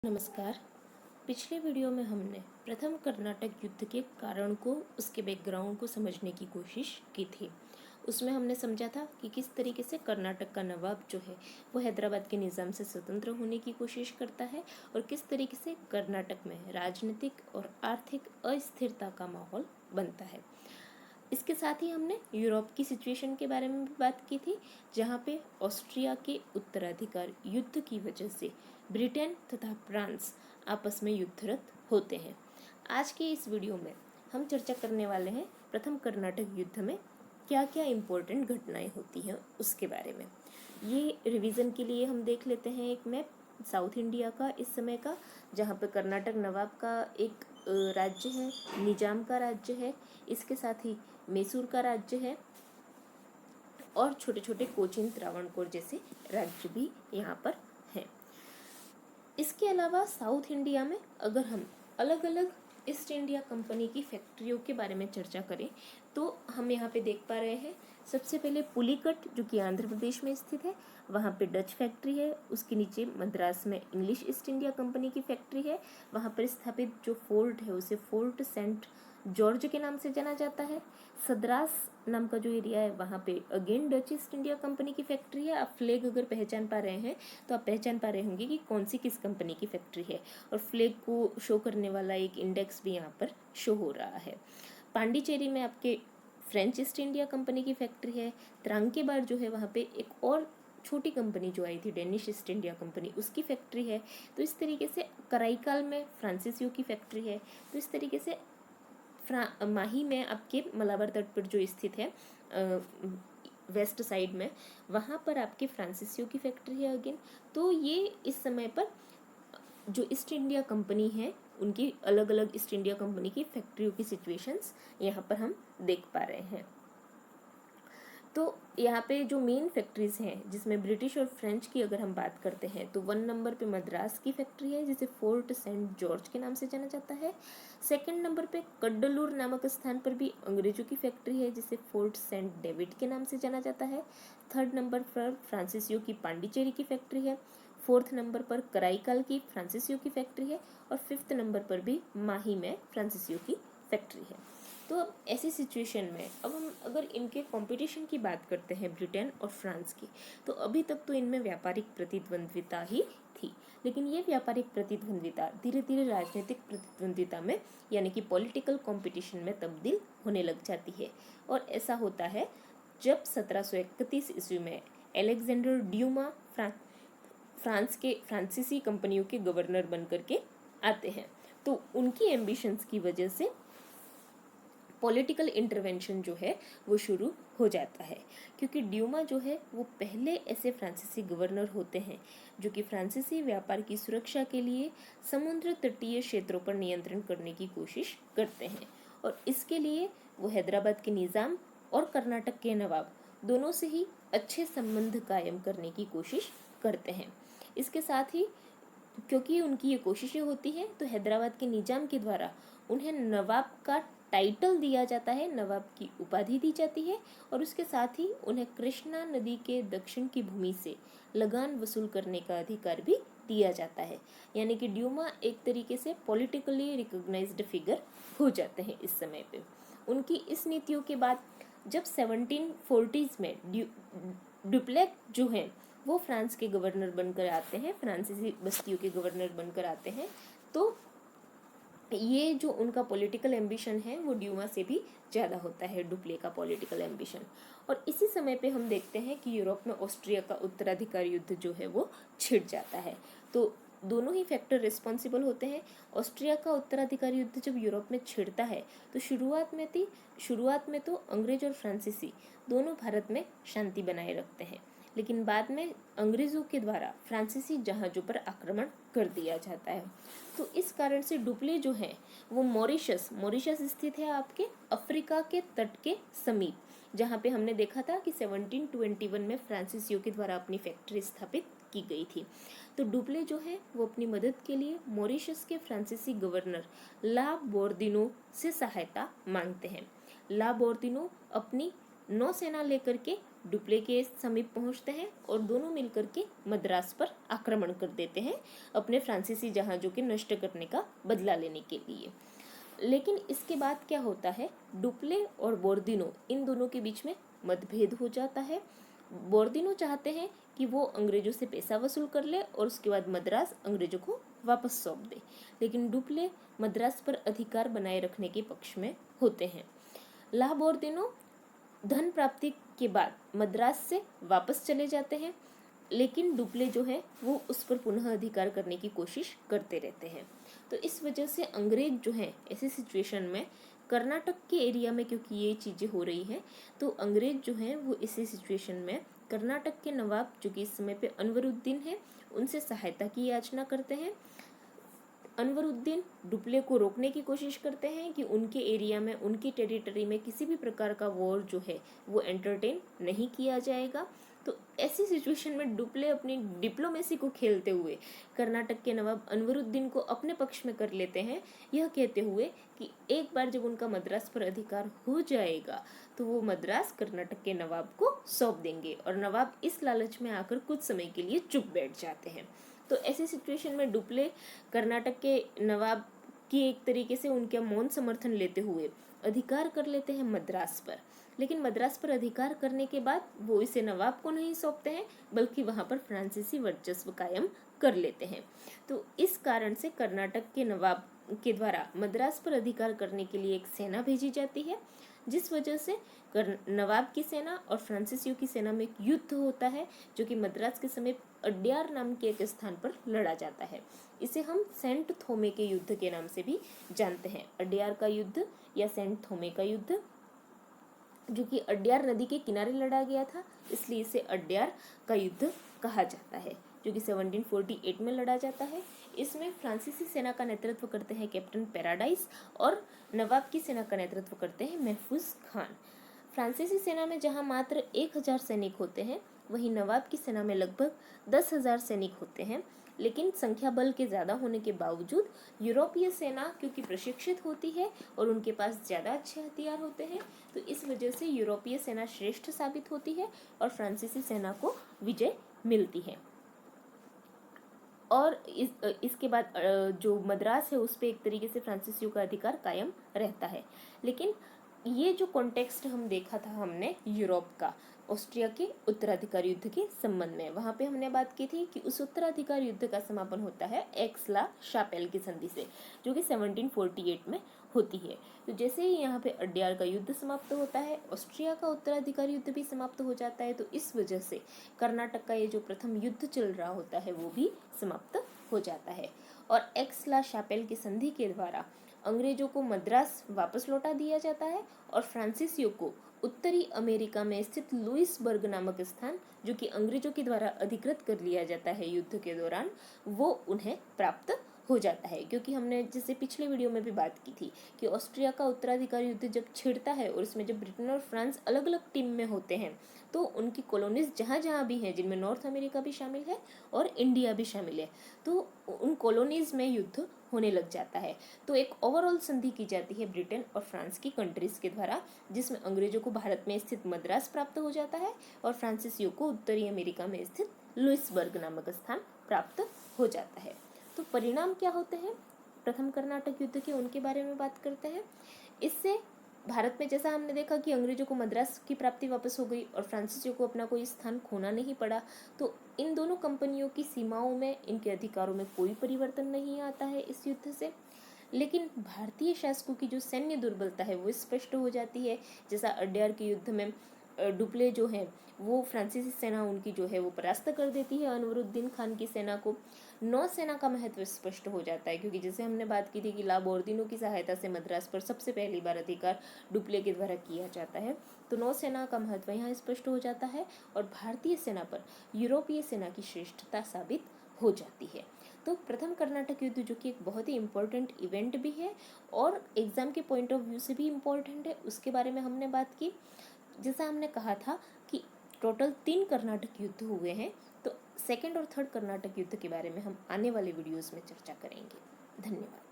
नमस्कार। पिछले वीडियो में हमने प्रथम कर्नाटक युद्ध के कारण को, उसके बैकग्राउंड को समझने की कोशिश की थी। उसमें हमने समझा था कि किस तरीके से कर्नाटक का नवाब जो है वो हैदराबाद के निज़ाम से स्वतंत्र होने की कोशिश करता है और किस तरीके से कर्नाटक में राजनीतिक और आर्थिक अस्थिरता का माहौल बनता है। इसके साथ ही हमने यूरोप की सिचुएशन के बारे में भी बात की थी, जहाँ पे ऑस्ट्रिया के उत्तराधिकार युद्ध की वजह से ब्रिटेन तथा फ्रांस आपस में युद्धरत होते हैं। आज के इस वीडियो में हम चर्चा करने वाले हैं प्रथम कर्नाटक युद्ध में क्या क्या इम्पोर्टेंट घटनाएं होती हैं उसके बारे में। ये रिवीजन के लिए हम देख लेते हैं एक मैप साउथ इंडिया का इस समय का, जहाँ पे कर्नाटक नवाब का एक राज्य है, निजाम का राज्य है, इसके साथ ही मैसूर का राज्य है और छोटे छोटे कोचीन त्रावणकोर जैसे राज्य भी यहाँ पर हैं। इसके अलावा साउथ इंडिया में अगर हम अलग अलग ईस्ट इंडिया कंपनी की फैक्ट्रियों के बारे में चर्चा करें तो हम यहाँ पे देख पा रहे हैं, सबसे पहले पुलिकट जो कि आंध्र प्रदेश में स्थित है, वहाँ पे डच फैक्ट्री है। उसके नीचे मद्रास में इंग्लिश ईस्ट इंडिया कंपनी की फैक्ट्री है। वहाँ पर स्थापित जो फोर्ट है उसे फोर्ट सेंट जॉर्ज के नाम से जाना जाता है। सद्रास नाम का जो एरिया है वहाँ पे again Dutch east India company की फैक्ट्री है। आप फ्लैग अगर पहचान पा रहे हैं तो आप पहचान पा रहे होंगे कि कौन सी किस कंपनी की फैक्ट्री है, और फ्लैग को शो करने वाला एक इंडेक्स भी यहाँ पर शो हो रहा है। पांडिचेरी में आपके फ्रेंच ईस्ट इंडिया कंपनी की फैक्ट्री है। त्रांकेबार जो है वहाँ पे एक और छोटी कंपनी जो आई थी डेनिश ईस्ट इंडिया कंपनी, उसकी फैक्ट्री है। तो इस तरीके से कराईकाल में फ्रांसीसियों की फैक्ट्री है। तो इस तरीके से माही में आपके मलाबार तट पर जो स्थित है वेस्ट साइड में, वहाँ पर आपके फ्रांसीसियों की फैक्ट्री है अगेन। तो ये इस समय पर जो ईस्ट इंडिया कंपनी है उनकी अलग अलग ईस्ट इंडिया कंपनी की फैक्ट्रियों की सिचुएशंस यहाँ पर हम देख पा रहे हैं। तो यहाँ पे जो मेन फैक्ट्रीज हैं जिसमें ब्रिटिश और फ्रेंच की अगर हम बात करते हैं तो 1 नंबर पे मद्रास की फैक्ट्री है जिसे फोर्ट सेंट जॉर्ज के नाम से जाना जाता है। सेकंड नंबर पे कड्डलूर नामक स्थान पर भी अंग्रेजों की फैक्ट्री है जिसे फोर्ट सेंट डेविड के नाम से जाना जाता है। थर्ड नंबर पर फ्रांसीसियों की पांडिचेरी की फैक्ट्री है। फोर्थ नंबर पर कराईकाल की फ्रांसीसियों की फैक्ट्री है और फिफ्थ नंबर पर भी माही में फ्रांसीसियों की फैक्ट्री है। तो अब ऐसी सिचुएशन में अब हम अगर इनके कंपटीशन की बात करते हैं ब्रिटेन और फ्रांस की, तो अभी तक तो इनमें व्यापारिक प्रतिद्वंद्विता ही थी, लेकिन ये व्यापारिक प्रतिद्वंद्विता धीरे धीरे राजनीतिक प्रतिद्वंद्विता में यानी कि पॉलिटिकल कंपटीशन में तब्दील होने लग जाती है। और ऐसा होता है जब 1731 ईस्वी में अलेक्जेंडर ड्यूमा फ्रांस के फ्रांसीसी कंपनियों के गवर्नर बनकर के आते हैं। तो उनकी एम्बिशंस की वजह से पॉलिटिकल इंटरवेंशन जो है वो शुरू हो जाता है, क्योंकि ड्यूमा जो है वो पहले ऐसे फ्रांसीसी गवर्नर होते हैं जो कि फ्रांसीसी व्यापार की सुरक्षा के लिए समुद्र तटीय क्षेत्रों पर नियंत्रण करने की कोशिश करते हैं, और इसके लिए वो हैदराबाद के निज़ाम और कर्नाटक के नवाब दोनों से ही अच्छे संबंध कायम करने की कोशिश करते हैं। इसके साथ ही क्योंकि उनकी ये कोशिशें होती हैं तो हैदराबाद के निजाम के द्वारा उन्हें नवाब का टाइटल दिया जाता है, नवाब की उपाधि दी जाती है, और उसके साथ ही उन्हें कृष्णा नदी के दक्षिण की भूमि से लगान वसूल करने का अधिकार भी दिया जाता है। यानी कि ड्यूमा एक तरीके से पॉलिटिकली रिकॉग्नाइज्ड फिगर हो जाते हैं इस समय पे। उनकी इस नीतियों के बाद जब 1740s में डुप्लेक जो है वो फ्रांस के गवर्नर बनकर आते हैं, फ्रांसीसी बस्तियों के गवर्नर बनकर आते हैं, तो ये जो उनका पॉलिटिकल एम्बिशन है वो ड्यूमा से भी ज़्यादा होता है, डुप्ले का पॉलिटिकल एम्बिशन। और इसी समय पे हम देखते हैं कि यूरोप में ऑस्ट्रिया का उत्तराधिकार युद्ध जो है वो छिड़ जाता है। तो दोनों ही फैक्टर रिस्पॉन्सिबल होते हैं। ऑस्ट्रिया का उत्तराधिकार युद्ध जब यूरोप में छिड़ता है तो शुरुआत में तो अंग्रेज और फ्रांसीसी दोनों भारत में शांति बनाए रखते हैं, लेकिन बाद में अंग्रेजों के द्वारा फ्रांसीसी जहाज़ों पर आक्रमण कर दिया जाता है। तो इस कारण से डुप्ले जो है वो मॉरिशस स्थित है आपके अफ्रीका के तट के समीप, जहाँ पे हमने देखा था कि 1721 में फ्रांसीसियों के द्वारा अपनी फैक्ट्री स्थापित की गई थी। तो डुप्ले जो है वो अपनी मदद के लिए मॉरिशस के फ्रांसीसी गवर्नर ला बोर्दिनो से सहायता मांगते हैं। ला बोर्दिनो अपनी नौसेना लेकर के डुप्ले के समीप पहुंचते हैं और दोनों मिलकर के मद्रास पर आक्रमण कर देते हैं अपने फ्रांसीसी जहाजों के नष्ट करने का बदला लेने के लिए। लेकिन इसके बाद क्या होता है, डुप्ले और बोर्दिनो इन दोनों के बीच में मतभेद हो जाता है। बोर्दिनो चाहते हैं कि वो अंग्रेजों से पैसा वसूल कर ले और उसके बाद मद्रास अंग्रेजों को वापस सौंप दे, लेकिन डुप्ले मद्रास पर अधिकार बनाए रखने के पक्ष में होते हैं। ला बोर्दिनो धन प्राप्ति के बाद मद्रास से वापस चले जाते हैं, लेकिन डुप्ले जो है वो उस पर पुनः अधिकार करने की कोशिश करते रहते हैं। तो इस वजह से अंग्रेज जो हैं ऐसी सिचुएशन में कर्नाटक के एरिया में, क्योंकि ये चीज़ें हो रही हैं, तो अंग्रेज जो हैं वो इसी सिचुएशन में कर्नाटक के नवाब जो कि इस समय पे अनवरुद्दीन है उनसे सहायता की याचना करते हैं। अनवरुद्दीन डुप्ले को रोकने की कोशिश करते हैं कि उनके एरिया में, उनकी टेरिटरी में किसी भी प्रकार का वॉर जो है वो एंटरटेन नहीं किया जाएगा। तो ऐसी सिचुएशन में डुप्ले अपनी डिप्लोमेसी को खेलते हुए कर्नाटक के नवाब अनवरुद्दीन को अपने पक्ष में कर लेते हैं, यह कहते हुए कि एक बार जब उनका मद्रास पर अधिकार हो जाएगा तो वो मद्रास कर्नाटक के नवाब को सौंप देंगे, और नवाब इस लालच में आकर कुछ समय के लिए चुप बैठ जाते हैं। तो ऐसी सिचुएशन में डुप्ले कर्नाटक के नवाब की एक तरीके से उनका मौन समर्थन लेते हुए अधिकार कर लेते हैं मद्रास पर। लेकिन मद्रास पर अधिकार करने के बाद वो इसे नवाब को नहीं सौंपते हैं, बल्कि वहां पर फ्रांसीसी वर्चस्व कायम कर लेते हैं। तो इस कारण से कर्नाटक के नवाब के द्वारा मद्रास पर अधिकार करने के लिए एक सेना भेजी जाती है, जिस वजह से नवाब की सेना और फ्रांसीसियों की सेना में एक युद्ध होता है, जो कि मद्रास के समीप अड्यार नाम के एक स्थान पर लड़ा जाता है। इसे हम सेंट थोमे के युद्ध के नाम से भी जानते हैं। अड्यार का युद्ध या सेंट थोमे का युद्ध, जो कि अड्यार नदी के किनारे लड़ा गया था, इसलिए इसे अड्यार का युद्ध कहा जाता है, जो कि 1748 में लड़ा जाता है। इसमें फ्रांसीसी सेना का नेतृत्व करते हैं कैप्टन पैराडाइस और नवाब की सेना का नेतृत्व करते हैं महफूज खान। फ्रांसीसी सेना में जहां मात्र 1000 सैनिक होते हैं, वहीं नवाब की सेना में लगभग 10,000 सैनिक होते हैं। लेकिन संख्या बल के ज़्यादा होने के बावजूद यूरोपीय सेना क्योंकि प्रशिक्षित होती है और उनके पास ज़्यादा अच्छे हथियार होते हैं, तो इस वजह से यूरोपीय सेना श्रेष्ठ साबित होती है और फ्रांसीसी सेना को विजय मिलती है। और इसके बाद जो मद्रास है उस पर एक तरीके से फ्रांसीसियों का अधिकार कायम रहता है। लेकिन ये जो कॉन्टेक्स्ट हम देखा था हमने यूरोप का ऑस्ट्रिया के उत्तराधिकार युद्ध के संबंध में, वहाँ पे हमने बात की थी कि उस उत्तराधिकार युद्ध का समापन होता है एक्स-ला शापेल की संधि से, जो कि 1748 में होती है। तो जैसे ही यहाँ पे अड्यार का युद्ध समाप्त होता है, ऑस्ट्रिया का उत्तराधिकार युद्ध भी समाप्त हो जाता है। तो इस वजह से कर्नाटक का ये जो प्रथम युद्ध चल रहा होता है वो भी समाप्त हो जाता है। और एक्स-ला शापेल की संधि के द्वारा अंग्रेजों को मद्रास वापस लौटा दिया जाता है और फ्रांसीसियों को उत्तरी अमेरिका में स्थित लुइसबर्ग नामक स्थान, जो कि अंग्रेजों के द्वारा अधिकृत कर लिया जाता है युद्ध के दौरान, वो उन्हें प्राप्त हो जाता है। क्योंकि हमने जैसे पिछले वीडियो में भी बात की थी कि ऑस्ट्रिया का उत्तराधिकार युद्ध जब छिड़ता है और इसमें जब ब्रिटेन और फ्रांस अलग अलग टीम में होते हैं, तो उनकी कॉलोनीज जहाँ जहाँ भी हैं, जिनमें नॉर्थ अमेरिका भी शामिल है और इंडिया भी शामिल है, तो उन कॉलोनीज में युद्ध होने लग जाता है। तो एक ओवरऑल संधि की जाती है ब्रिटेन और फ्रांस की कंट्रीज के द्वारा, जिसमें अंग्रेजों को भारत में स्थित मद्रास प्राप्त हो जाता है और फ्रांसीसियों को उत्तरी अमेरिका में स्थित लुइसबर्ग नामक स्थान प्राप्त हो जाता है। तो परिणाम क्या होते हैं प्रथम कर्नाटक युद्ध के, उनके बारे में बात करते हैं। इससे भारत में जैसा हमने देखा कि अंग्रेजों को मद्रास की प्राप्ति वापस हो गई और फ्रांसीसियों को अपना कोई स्थान खोना नहीं पड़ा, तो इन दोनों कंपनियों की सीमाओं में, इनके अधिकारों में कोई परिवर्तन नहीं आता है इस युद्ध से। लेकिन भारतीय शासकों की जो सैन्य दुर्बलता है वो स्पष्ट हो जाती है। जैसा अड्यार के युद्ध में डुप्ले जो है वो फ्रांसीसी सेना उनकी जो है वो परास्त कर देती है अनवरुद्दीन खान की सेना को। नौसेना का महत्व स्पष्ट हो जाता है, क्योंकि जैसे हमने बात की थी कि ला बोर्दिनो की सहायता से मद्रास पर सबसे पहली बार अधिकार डुप्ले के द्वारा किया जाता है। तो नौसेना का महत्व यहाँ स्पष्ट हो जाता है और भारतीय सेना पर यूरोपीय सेना की श्रेष्ठता साबित हो जाती है। तो प्रथम कर्नाटक युद्ध, जो कि एक बहुत ही इम्पोर्टेंट इवेंट भी है और एग्जाम के पॉइंट ऑफ व्यू से भी इम्पोर्टेंट है, उसके बारे में हमने बात की। जैसा हमने कहा था कि टोटल 3 कर्नाटक युद्ध हुए हैं, तो सेकेंड और थर्ड कर्नाटक युद्ध के बारे में हम आने वाले वीडियोस में चर्चा करेंगे। धन्यवाद।